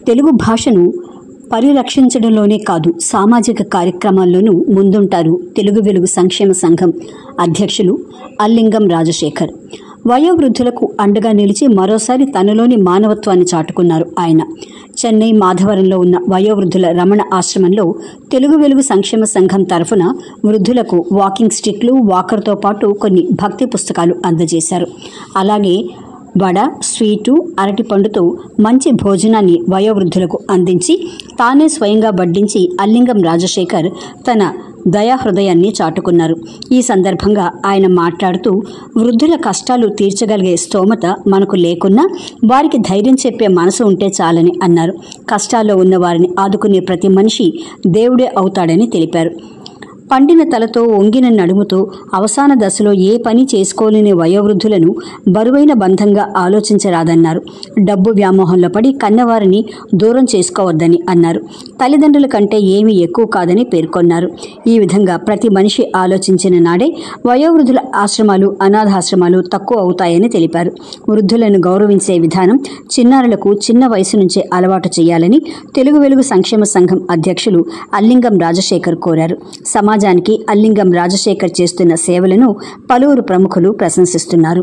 తెలుగు భాషను పరిరక్షించడంలోనే కాదు, సామాజిక కార్యక్రమాల్లోనూ ముందుంటారు తెలుగు వెలుగు సంక్షేమ సంఘం అధ్యక్షులు అల్లింగం రాజశేఖర్. వయోవృద్ధులకు అండగా నిలిచి మరోసారి తనలోని మానవత్వాన్ని చాటుకున్నారు ఆయన. చెన్నై మాధవరంలో ఉన్న వయోవృద్ధుల రమణ ఆశ్రమంలో తెలుగు వెలుగు సంక్షేమ సంఘం తరఫున వృద్ధులకు వాకింగ్ స్టిక్లు, వాకర్తో పాటు కొన్ని భక్తి పుస్తకాలు అందజేశారు. అలాగే వడ, స్వీటు, అరటిపండుతో మంచి భోజనాన్ని వయోవృద్ధులకు అందించి తానే స్వయంగా వడ్డించి అల్లింగం రాజశేఖర్ తన దయాహృదయాన్ని చాటుకున్నారు. ఈ సందర్భంగా ఆయన మాట్లాడుతూ, వృద్ధుల కష్టాలు తీర్చగలిగే స్తోమత మనకు లేకున్నా వారికి ధైర్యం చెప్పే మనసు ఉంటే చాలని అన్నారు. కష్టాల్లో ఉన్న వారిని ఆదుకునే ప్రతి మనిషి దేవుడే అవుతాడని తెలిపారు. పండిన తలతో, వంగిన నడుముతో అవసాన దశలో ఏ పని చేసుకోలేని వయోవృద్ధులను బరువైన బంధంగా ఆలోచించరాదన్నారు. డబ్బు వ్యామోహంలో పడి కన్నవారిని దూరం చేసుకోవద్దని అన్నారు. తల్లిదండ్రుల కంటే ఏమీ ఎక్కువ కాదని పేర్కొన్నారు. ఈ విధంగా ప్రతి మనిషి ఆలోచించిన నాడే వయోవృద్ధుల ఆశ్రమాలు, అనాథాశ్రమాలు తక్కువ అవుతాయని తెలిపారు. వృద్ధులను గౌరవించే విధానం చిన్నారులకు చిన్న వయసు నుంచే అలవాటు చేయాలని తెలుగు వెలుగు సంక్షేమ సంఘం అధ్యక్షులు అల్లింగం రాజశేఖర్ కోరారు. సమాజానికి అల్లింగం రాజశేఖర్ చేస్తున్న సేవలను పలువురు ప్రముఖులు ప్రశంసిస్తున్నారు.